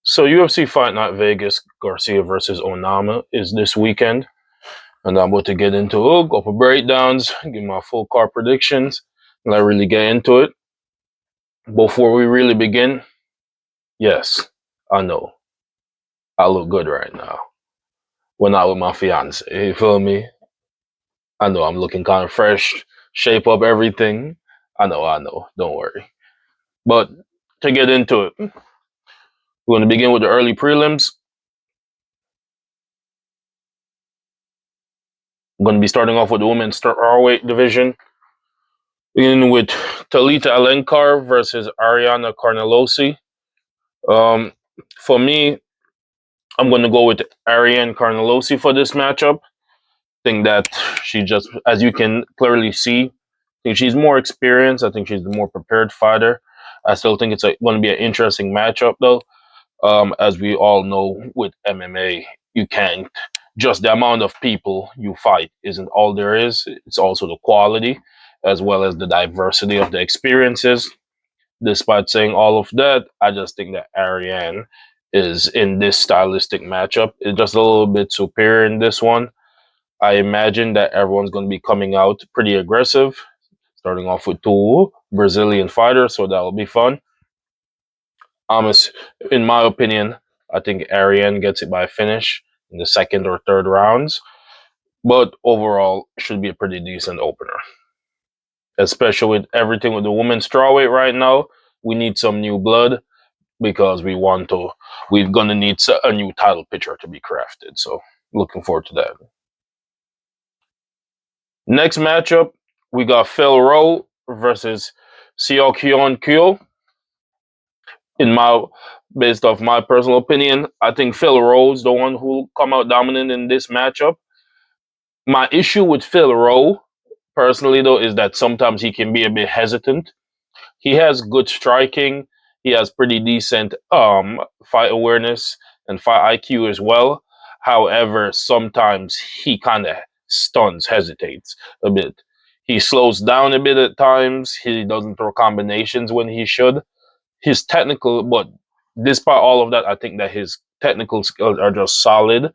So UFC Fight Night Vegas, Garcia versus Onama is this weekend, and I'm about to get into it, go for breakdowns, give my full card predictions, and I really get into it. Before we really begin, yes, I know I look good right now. When not with my fiance, you feel me? I know I'm looking kind of fresh, shape up everything. I know. Don't worry. But to get into it, we're going to begin with the early prelims. I'm going to be starting off with the women's strawweight division. Beginning with Talita Alenkar versus Ariana Carnelosi. Um, for me, I'm going to go with Ariane Carnelosi for this matchup. Think that she just, as you can clearly see, I think she's more experienced. I think she's the more prepared fighter. I still think it's going to be an interesting matchup, though. As we all know, with MMA, you can't just the amount of people you fight isn't all there is. It's also the quality as well as the diversity of the experiences. Despite saying all of that, I just think that Ariane is in this stylistic matchup is just a little bit superior in this one. I imagine that everyone's going to be coming out pretty aggressive, starting off with two Brazilian fighters, so that'll be fun. Amos, in my opinion, I think Ariane gets it by finish in the second or third rounds, but overall, should be a pretty decent opener. Especially with everything with the women's strawweight right now, we need some new blood because we're gonna need a new title picture to be crafted. So looking forward to that. Next matchup, we got Phil Rowe versus Seokyeon Kyo. In my Based off my personal opinion, I think Phil Rowe is the one who will come out dominant in this matchup. My issue with Phil Rowe, personally though, is that sometimes he can be a bit hesitant. He has good striking. He has pretty decent fight awareness and fight IQ as well. However, sometimes he kind of hesitates a bit. He slows down a bit at times. He doesn't throw combinations when he should. His technical, but despite all of that, I think that his technical skills are just solid.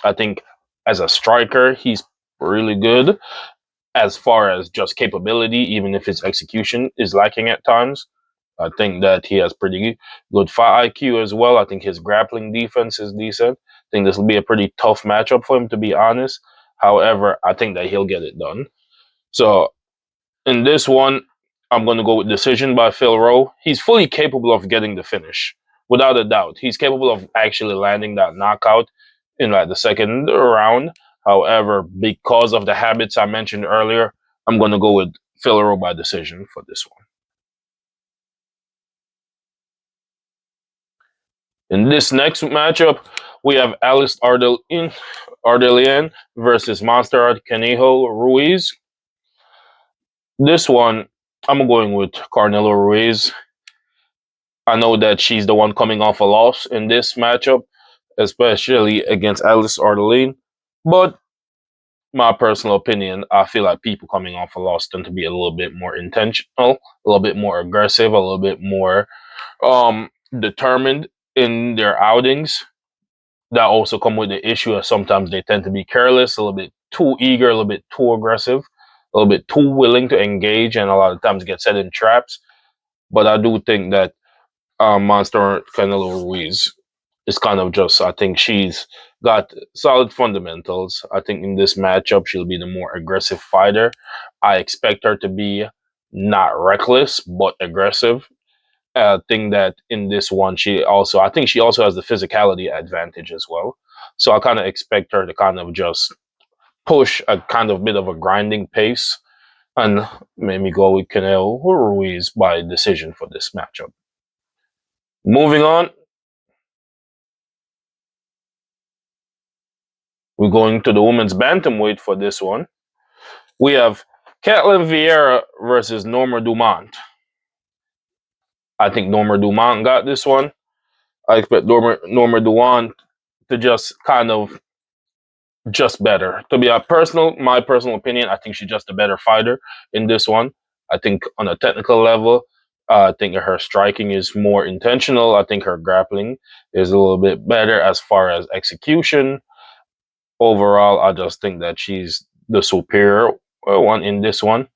I think as a striker, he's really good as far as just capability, even if his execution is lacking at times. I think that he has pretty good fight IQ as well. I think his grappling defense is decent. I think this will be a pretty tough matchup for him, to be honest. However, I think that he'll get it done. So in this one, I'm going to go with decision by Phil Rowe. He's fully capable of getting the finish, without a doubt. He's capable of actually landing that knockout in like the second round. However, because of the habits I mentioned earlier, I'm going to go with Phil Rowe by decision for this one. In this next matchup, we have Alice Ardelian versus Monster Canijo Ruiz. This one, I'm going with Carnelo Ruiz. I know that she's the one coming off a loss in this matchup, especially against Alice Ardelian. But my personal opinion, I feel like people coming off a loss tend to be a little bit more intentional, a little bit more aggressive, a little bit more determined in their outings. That also come with the issue of sometimes they tend to be careless, a little bit too eager, a little bit too aggressive, a little bit too willing to engage, and a lot of times get set in traps. But I do think that Monster Canelo Ruiz is kind of just, I think she's got solid fundamentals. I think in this matchup, she'll be the more aggressive fighter. I expect her to be not reckless, but aggressive. I think that in this one, I think she also has the physicality advantage as well. So I kind of expect her to kind of just push a kind of bit of a grinding pace and maybe go with Canelo Ruiz by decision for this matchup. Moving on, we're going to the women's bantamweight for this one. We have Katlyn Vieira versus Norma Dumont. I think Norma Dumont got this one. I expect Norma Dumont to just kind of just better. To be my personal opinion, I think she's just a better fighter in this one. I think on a technical level, I think her striking is more intentional. I think her grappling is a little bit better as far as execution. Overall, I just think that she's the superior one in this one.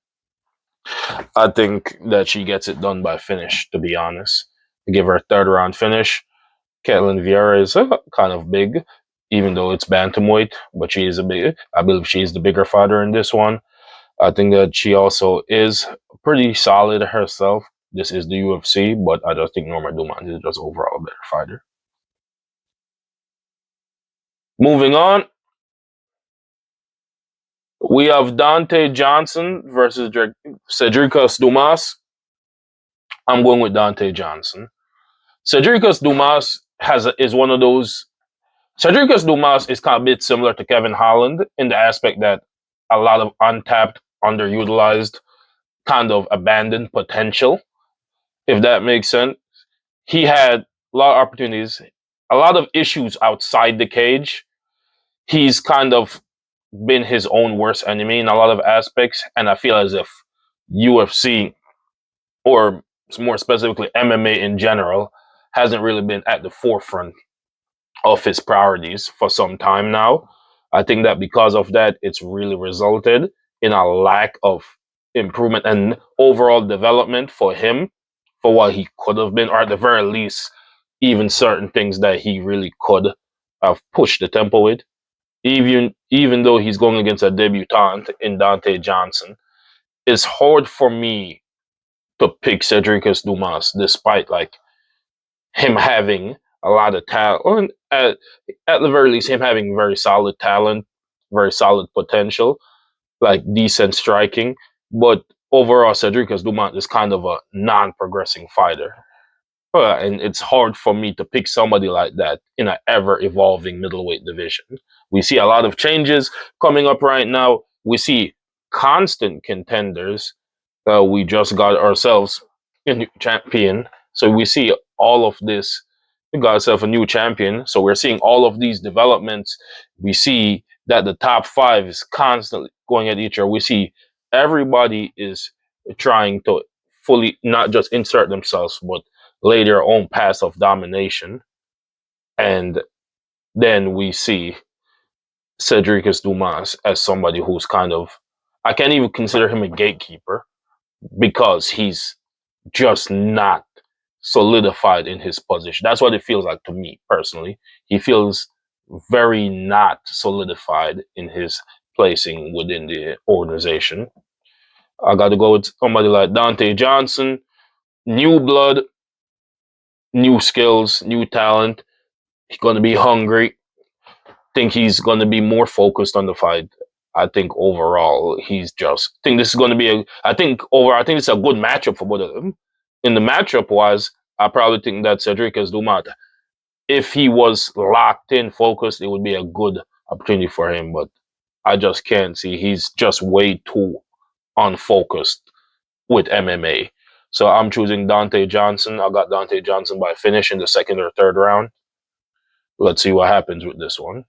I think that she gets it done by finish, to be honest. I give her a third round finish. Ketlin Vieira is kind of big, even though it's bantamweight, but she is a big. I believe she's the bigger fighter in this one. I think that she also is pretty solid herself. This is the UFC, but I just think Norma Dumont is just overall a better fighter. Moving on, we have Dante Johnson versus Cedricus Dumas. I'm going with Dante Johnson. Cedricus Dumas is one of those. Cedricus Dumas is kind of a bit similar to Kevin Holland in the aspect that a lot of untapped, underutilized, kind of abandoned potential, if that makes sense. He had a lot of opportunities, a lot of issues outside the cage. He's kind of been his own worst enemy in a lot of aspects, and I feel as if UFC, or more specifically MMA in general, hasn't really been at the forefront of his priorities for some time now. I think that because of that, it's really resulted in a lack of improvement and overall development for him for what he could have been, or at the very least, even certain things that he really could have pushed the tempo with. Even though he's going against a debutant in Dante Johnson, it's hard for me to pick Cedricus Dumas, despite like him having a lot of talent, or at the very least, him having very solid talent, very solid potential, like decent striking. But overall, Cedricus Dumas is kind of a non-progressing fighter. And it's hard for me to pick somebody like that in an ever-evolving middleweight division. We see a lot of changes coming up right now. We see constant contenders. We just got ourselves a new champion. So we see all of this. We got ourselves a new champion. So we're seeing all of these developments. We see that the top five is constantly going at each other. We see everybody is trying to fully not just insert themselves, but lay their own path of domination. And then we see Cedricus Dumas as somebody who's kind of, I can't even consider him a gatekeeper because he's just not solidified in his position. That's what it feels like to me personally. He feels very not solidified in his placing within the organization. I got to go with somebody like Dante Johnson, new blood, new skills, new talent. He's going to be hungry. Think he's going to be more focused on the fight. I think overall, he's just. I think this is going to be a. I think it's a good matchup for both of them. In the matchup wise, I probably think that Cedricus Dumas, if he was locked in, focused, it would be a good opportunity for him. But I just can't see. He's just way too unfocused with MMA. So I'm choosing Dante Johnson. I got Dante Johnson by finish in the second or third round. Let's see what happens with this one.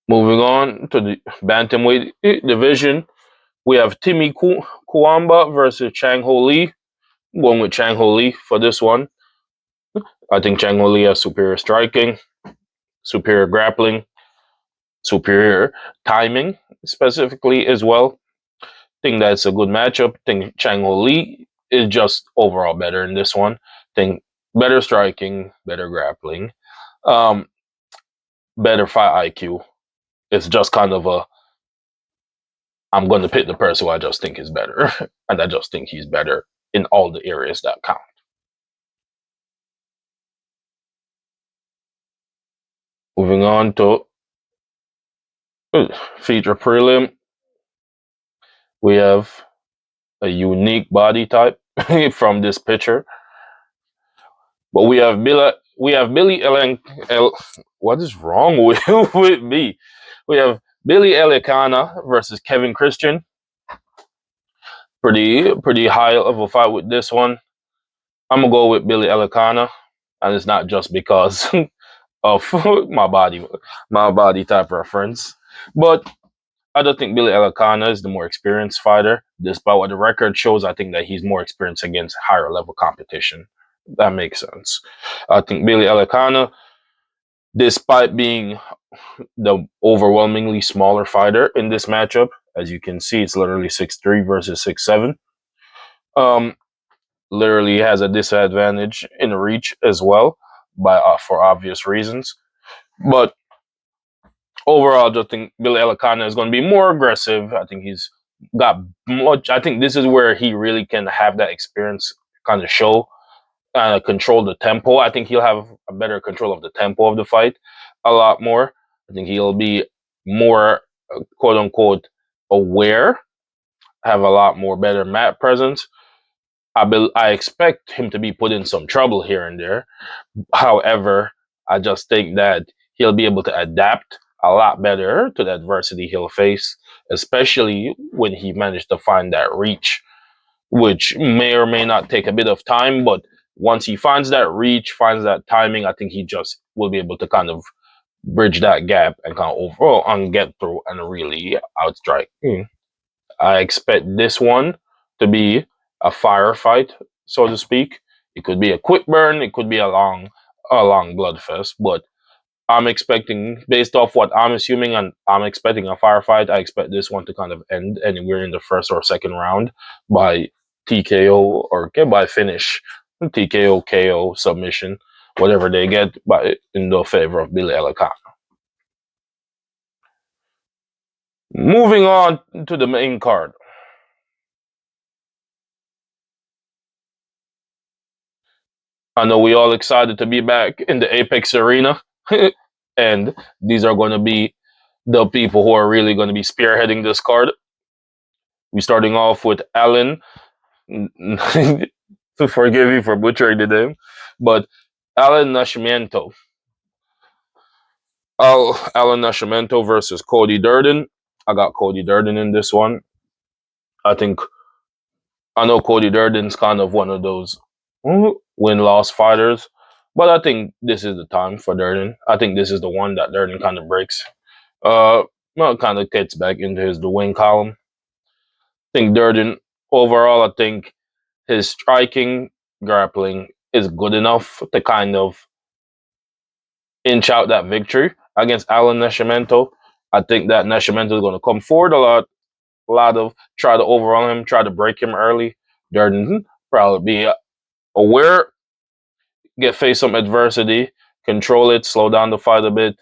Moving on to the bantamweight division, we have Timmy Kuamba versus Chang Ho Lee. I'm going with Chang Ho Lee for this one. I think Chang Ho Lee has superior striking, superior grappling, superior timing specifically as well. I think that's a good matchup. I think Chang Ho Lee is just overall better in this one. I think better striking, better grappling, um, better fight IQ. It's just kind of a I'm going to pick the person who I just think is better, and I just think he's better in all the areas that count. Moving on to feature prelim, we have a unique body type from this picture, but we have Billy Ellen. What is wrong with with me? We have Billy Elikana versus Kevin Christian. Pretty high level fight with this one. I'm gonna go with Billy Elikana, and it's not just because of my body type preference, but I don't think Billy Elikana is the more experienced fighter. Despite what the record shows, I think that he's more experienced against higher level competition. That makes sense. I think Billy Elikana, despite being the overwhelmingly smaller fighter in this matchup, as you can see, it's literally 6'3" versus 6'7". Um, literally has a disadvantage in reach as well, by for obvious reasons. But overall, I just think Billy Elikana is going to be more aggressive. I think he's got much. I think this is where he really can have that experience, kind of show, control the tempo. I think he'll have a better control of the tempo of the fight, a lot more. I think he'll be more, quote unquote, aware, have a lot more better mat presence. I expect him to be put in some trouble here and there. However, I just think that he'll be able to adapt a lot better to the adversity he'll face, especially when he managed to find that reach, which may or may not take a bit of time. But once he finds that reach, finds that timing, I think he just will be able to kind of bridge that gap and kind of overall and get through and really outstrike. I expect this one to be a firefight, so to speak. It could be a quick burn, it could be a long bloodfest, but I'm expecting, based off what I'm assuming, and I'm expecting a firefight. I expect this one to kind of end anywhere in the first or second round by TKO or by finish, TKO, KO, submission, whatever they get, by in the favor of Billy Elikana. Moving on to the main card. I know we all excited to be back in the Apex arena, and these are going to be the people who are really going to be spearheading this card. We're starting off with Alan. Forgive me for butchering the name, but Alan Nascimento. Alan Nascimento versus Cody Durden. I got Cody Durden in this one. I think I know Cody Durden's kind of one of those win-loss fighters, but I think this is the time for Durden. I think this is the one that Durden kind of breaks. Well, kind of gets back into his the win column. I think Durden overall, I think his striking, grappling is good enough to kind of inch out that victory against Alan Nascimento. I think that Nascimento is going to come forward a lot of try to overrun him, try to break him early. Durden probably be aware, face some adversity, control it, slow down the fight a bit,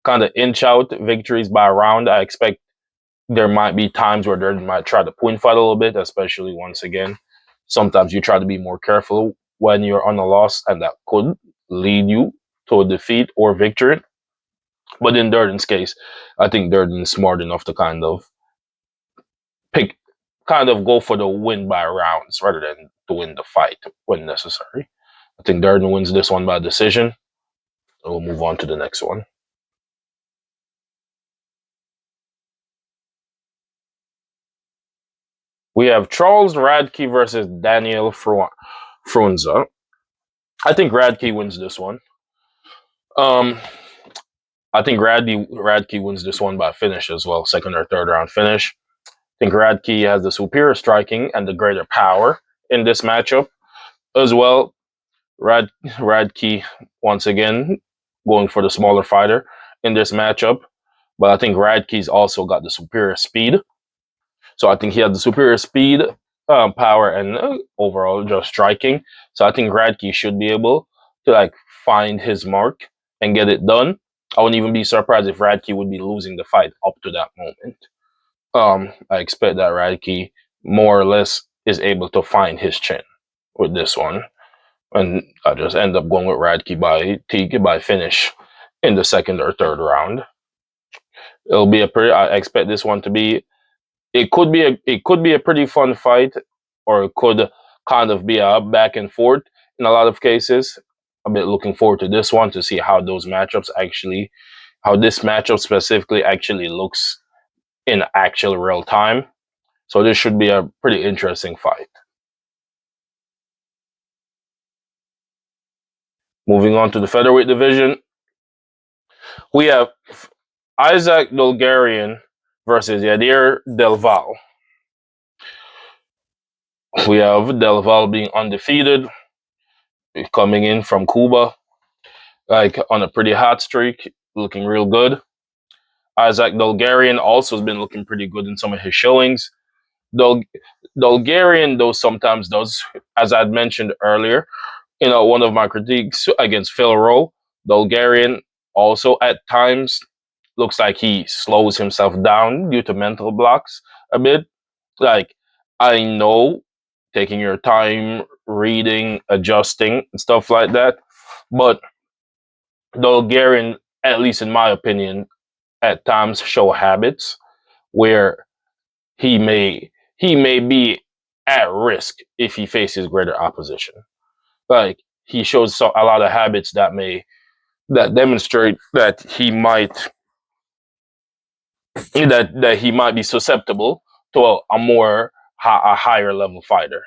kind of inch out victories by round. I expect there might be times where Durden might try to point fight a little bit, especially once again. Sometimes you try to be more careful when you're on a loss, and that could lead you to a defeat or victory. But in Durden's case, I think Durden's smart enough to pick, kind of go for the win by rounds rather than to win the fight when necessary. I think Durden wins this one by decision. We'll move on to the next one. We have Charles Radke versus Daniel Frunza. I think Radke wins this one. Um, I think Radke wins this one by finish as well, second or third round finish. I think Radke has the superior striking and the greater power in this matchup as well. Radke once again going for the smaller fighter in this matchup, but I think Radke's also got the superior speed. So I think he had the superior speed, power, and overall just striking. So I think Radke should be able to find his mark and get it done. I wouldn't even be surprised if Radke would be losing the fight up to that moment. I expect that Radke more or less is able to find his chin with this one, and I just end up going with Radke by finish in the second or third round. It'll be a pretty. I expect this one to be. It could be a pretty fun fight, or it could kind of be a back and forth in a lot of cases. I'm a bit looking forward to this one to see how how this matchup specifically actually looks in actual real time. So this should be a pretty interesting fight. Moving on to the featherweight division, we have Isaac Bulgarian versus Yadir Del Val. We have Del Val being undefeated, coming in from Cuba, like on a pretty hot streak, looking real good. Isaac Bulgarian also has been looking pretty good in some of his showings. Dul- Bulgarian, though, sometimes does, as I'd mentioned earlier, one of my critiques against Phil Rowe, Bulgarian also at times looks like he slows himself down due to mental blocks a bit. Like, I know taking your time, reading, adjusting, and stuff like that, but Bulgarian, at least in my opinion, at times show habits where he may he may be at risk if he faces greater opposition. Like he shows a lot of habits that demonstrate that he might be susceptible to a higher level fighter.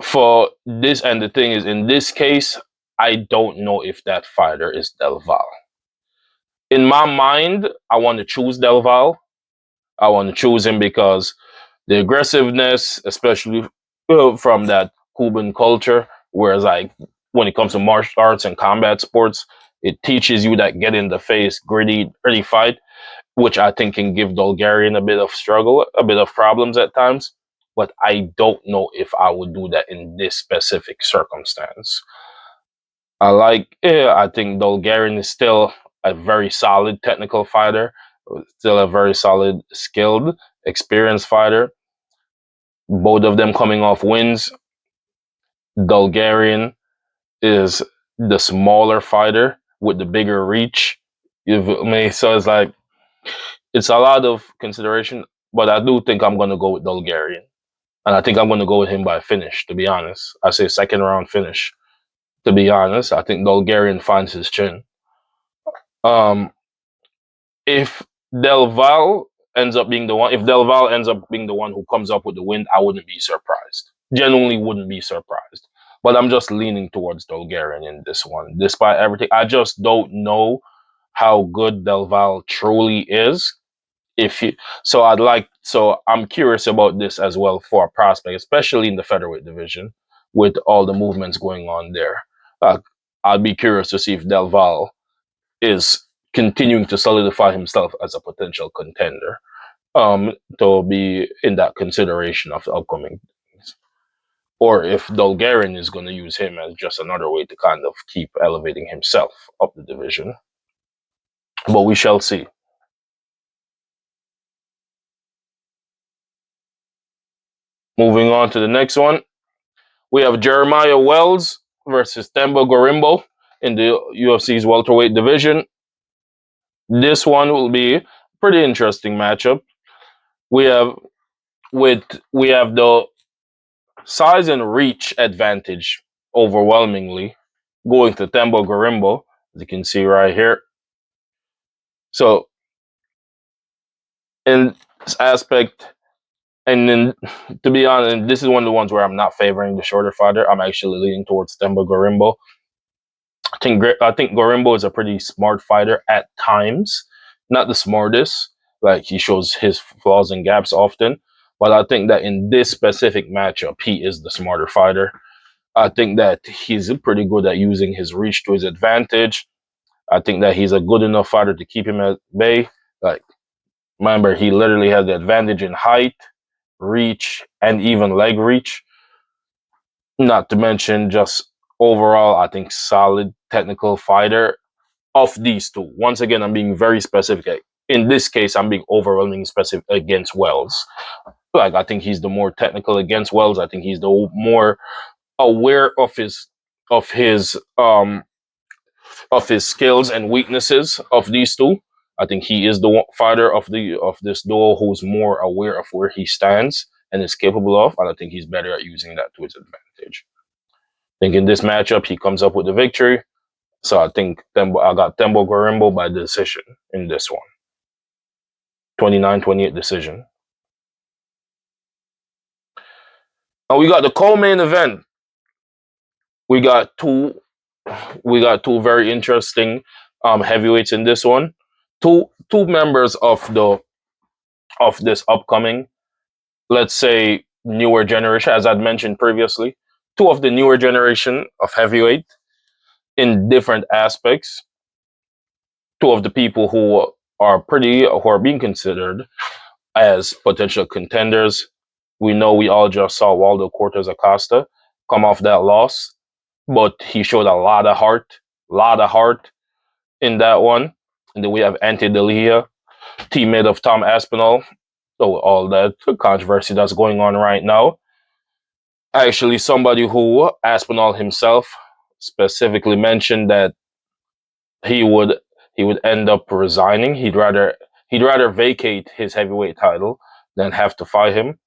For this, and the thing is, in this case, I don't know if that fighter is Del Val. In my mind, I want to choose Del Val. I want to choose him because the aggressiveness, especially from that Cuban culture, whereas like when it comes to martial arts and combat sports, it teaches you that get in the face, gritty fight, which I think can give Bulgarian a bit of struggle, a bit of problems at times. But I don't know if I would do that in this specific circumstance. I think Bulgarian is still a very solid technical fighter, still a very solid, skilled, experienced fighter. Both of them coming off wins. Bulgarian is the smaller fighter with the bigger reach. You feel me? So it's a lot of consideration, but I do think I'm going to go with Bulgarian. And I think I'm going to go with him by finish, to be honest. I say second round finish, to be honest. I think Bulgarian finds his chin. Um, if Del Val if Del Val ends up being the one who comes up with the win, I wouldn't be surprised. Genuinely wouldn't be surprised. But I'm just leaning towards Bulgarian in this one, despite everything. I just don't know how good Del Val truly is. If you, so I'm curious about this as well for a prospect, especially in the featherweight division, with all the movements going on there. Uh, I'd be curious to see if Del Val is continuing to solidify himself as a potential contender to be in that consideration of the upcoming things. Or if Bulgarian is going to use him as just another way to kind of keep elevating himself up the division. But we shall see. Moving on to the next one, we have Jeremiah Wells versus Tembo Gorimbo in the UFC's welterweight division. This one will be a pretty interesting matchup. We have we have the size and reach advantage overwhelmingly going to Tembo Gorimbo, as you can see right here. So in this aspect, and then to be honest, this is one of the ones where I'm not favoring the shorter fighter. I'm actually leaning towards Tembo Gorimbo. I think Gorimbo is a pretty smart fighter at times, not the smartest. Like he shows his flaws and gaps often, but I think that in this specific matchup, he is the smarter fighter. I think that he's pretty good at using his reach to his advantage. I think that he's a good enough fighter to keep him at bay. Like, remember, he literally has the advantage in height, reach, and even leg reach. Not to mention just overall, I think solid technical fighter of these two. Once again, I'm being very specific. In this case, I'm being overwhelmingly specific against Wells. Like, I think he's the more technical against Wells. I think he's the more aware of his um of his skills and weaknesses of these two. I think he is the fighter of this duo who's more aware of where he stands and is capable of, and I think he's better at using that to his advantage. I think in this matchup he comes up with the victory. So I think I got Tembo Gorimbo by decision in this one. 29-28 decision. And we got the co-main event. We got two very interesting heavyweights in this one. Two members of the of this upcoming, let's say, newer generation, as I'd mentioned previously, two of the newer generation of heavyweight in different aspects, two of the people who are being considered as potential contenders. We know we all just saw Waldo Cortez Acosta come off that loss, but he showed a lot of heart in that one. And then we have Ante Delia, teammate of Tom Aspinall. So all that controversy that's going on right now. Actually, somebody who Aspinall himself specifically mentioned that he would he would end up resigning. He'd rather vacate his heavyweight title than have to fight him.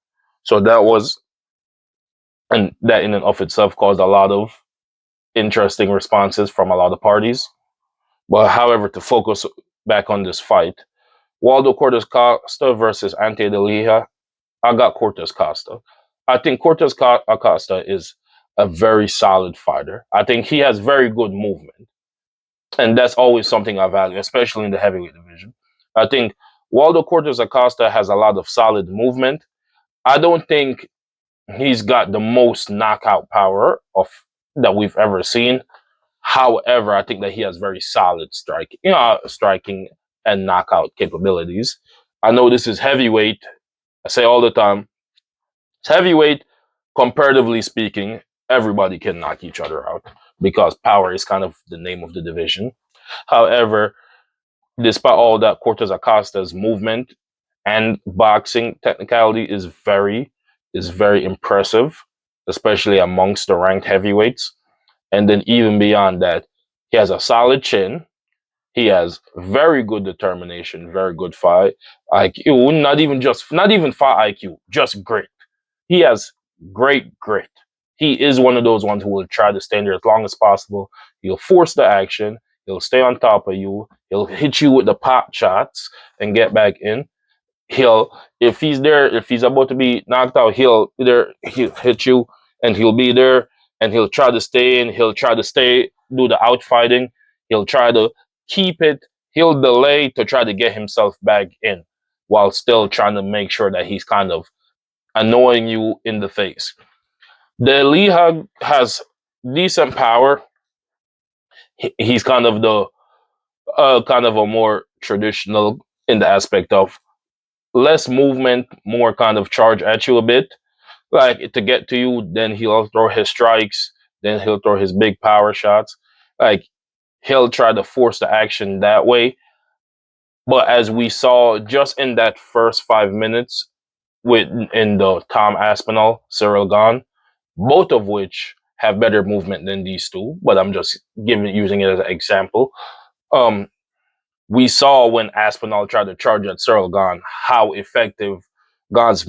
So that was and that in and of itself caused a lot of interesting responses from a lot of parties. But however, to focus back on this fight, Waldo Cortez Costa versus Ante Delia, I got Cortez Costa. I think Acosta is a very solid fighter. I think he has very good movement, and that's always something I value, especially in the heavyweight division. I think Waldo Cortez Acosta has a lot of solid movement. I don't think he's got the most knockout power of that we've ever seen. However, I think that he has very solid striking and knockout capabilities. I know this is heavyweight. I say all the time, it's heavyweight. Comparatively speaking, everybody can knock each other out because power is kind of the name of the division. However, despite all that, Cortez Acosta's movement and boxing technicality is very impressive, especially amongst the ranked heavyweights. And then even beyond that, he has a solid chin. He has very good determination, very good fight IQ. Not even fight IQ, just grit. He has great grit. He is one of those ones who will try to stand there as long as possible. He'll force the action. He'll stay on top of you. He'll hit you with the pop shots and get back in. If he's about to be knocked out, he'll hit you and he'll be there and he'll try to stay in. He'll try to do the outfighting. He'll try to keep it. He'll delay to try to get himself back in while still trying to make sure that he's kind of annoying you in the face. The Leha has decent power. He's kind of a more traditional in the aspect of less movement, more kind of charge at you a bit. Like to get to you, then he'll throw his strikes, then he'll throw his big power shots. Like he'll try to force the action that way. But as we saw just in that first 5 minutes with in the Tom Aspinall, Cyril Gahn, both of which have better movement than these two, but I'm just using it as an example. Um, we saw when Aspinall tried to charge at Cyril Gahn how effective Gahn's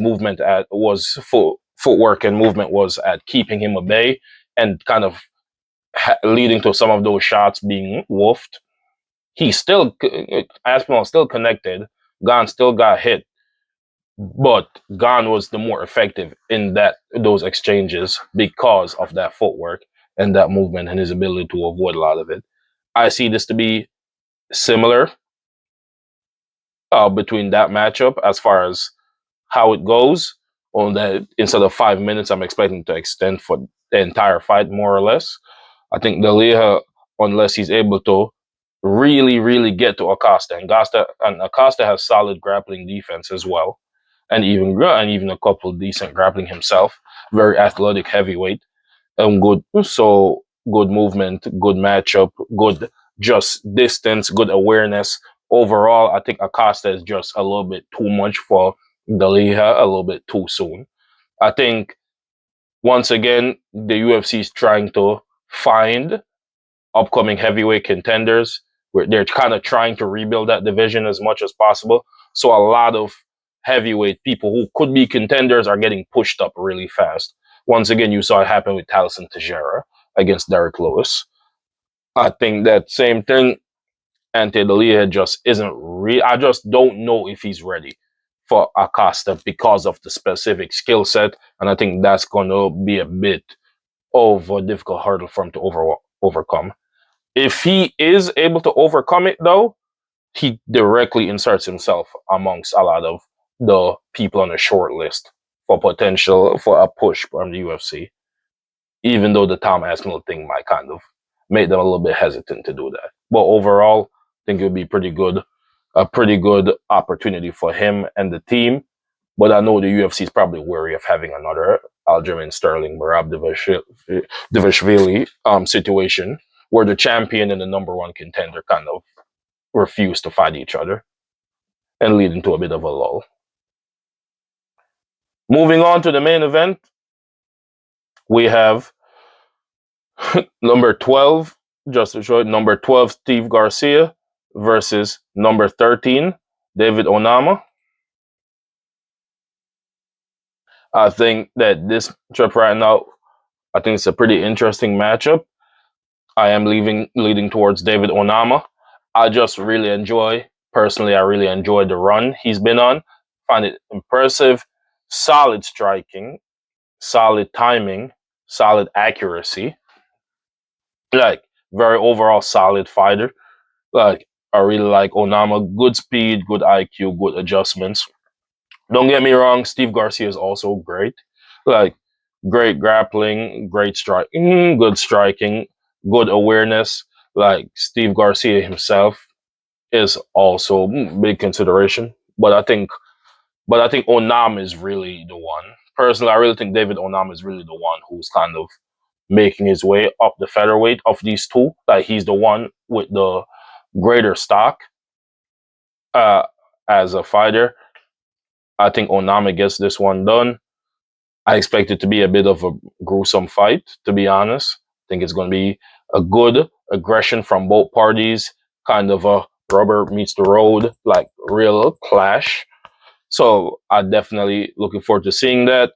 footwork and movement was at keeping him at bay and kind of leading to some of those shots being woofed. Aspinall still connected. Gahn still got hit, but Gahn was the more effective in those exchanges because of that footwork and that movement and his ability to avoid a lot of it. I see this to be similar between that matchup as far as how it goes. On that, instead of 5 minutes, I'm expecting to extend for the entire fight, more or less. I think Deliha, unless he's able to really, really get to Acosta, and Acosta has solid grappling defense as well, and even a couple decent grappling himself. Very athletic heavyweight and good movement, good matchup, good just distance, good awareness. Overall, I think Acosta is just a little bit too much for Daliha, a little bit too soon. I think once again the UFC is trying to find upcoming heavyweight contenders where they're kind of trying to rebuild that division as much as possible. So a lot of heavyweight people who could be contenders are getting pushed up really fast. Once again, you saw it happen with Taliesin Teixeira against Derek Lewis. I think that same thing, Ante Delia just isn't real. I just don't know if he's ready for Acosta because of the specific skill set, and I think that's going to be a bit of a difficult hurdle for him to overcome. If he is able to overcome it, though, he directly inserts himself amongst a lot of the people on the short list for potential for a push from the UFC. Even though the Tom Aspinall thing might kind of make them a little bit hesitant to do that. But overall, I think it would be a pretty good opportunity for him and the team. But I know the UFC is probably wary of having another Aljamain Sterling Merab Divashvili situation where the champion and the number one contender kind of refuse to fight each other and leading to a bit of a lull. Moving on to the main event, we have number 12, just to show it, number 12, Steve Garcia versus number 13, David Onama. I think that this trip right now, I think it's a pretty interesting matchup. I am leading towards David Onama. I just really enjoy, personally, I really enjoy the run he's been on. Find it impressive, solid striking, solid timing, solid accuracy. Like, very overall solid fighter. Like, I really like Onama. Good speed, good IQ, good adjustments. Don't get me wrong, Steve Garcia is also great. Like, great grappling, great striking, good striking, good awareness. Like, Steve Garcia himself is also big consideration. But I think Onama is really the one. Personally, I really think David Onama is really the one who's kind of making his way up the featherweight of these two. Like, he's the one with the greater stock uh, as a fighter. I think Onama gets this one done. I expect it to be a bit of a gruesome fight, to be honest. I think it's going to be a good aggression from both parties, kind of a rubber meets the road, like real clash. So I definitely looking forward to seeing that.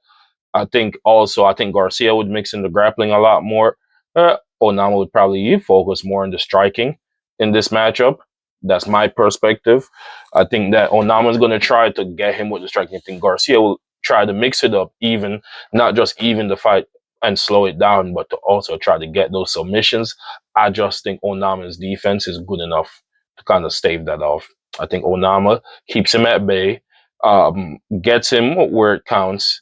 I think Garcia would mix in the grappling a lot more. Onama would probably focus more on the striking in this matchup. That's my perspective. I think that Onama is going to try to get him with the striking. I think Garcia will try to mix it up, even not just even the fight and slow it down, but to also try to get those submissions. I just think Onama's defense is good enough to kind of stave that off. I think Onama keeps him at bay, gets him where it counts,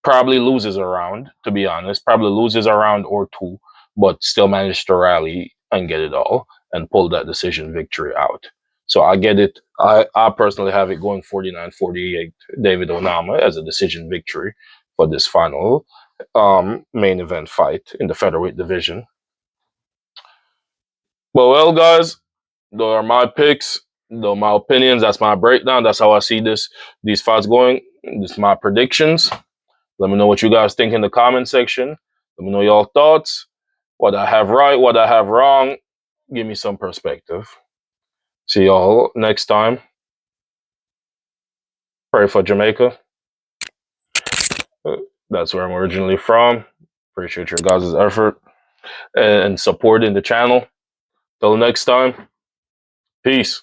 probably loses a round, to be honest. Probably loses a round or two, but still managed to rally and get it all and pull that decision victory out. So I get it. I personally have it going 49-48 David Onama as a decision victory for this final main event fight in the featherweight division. Well, guys, those are my picks. Those are my opinions. That's my breakdown. That's how I see these fights going. This is my predictions. Let me know what you guys think in the comment section. Let me know your thoughts. What I have right, what I have wrong. Give me some perspective. See y'all next time. Pray for Jamaica. That's where I'm originally from. Appreciate your guys' effort and support in the channel. Till next time, peace.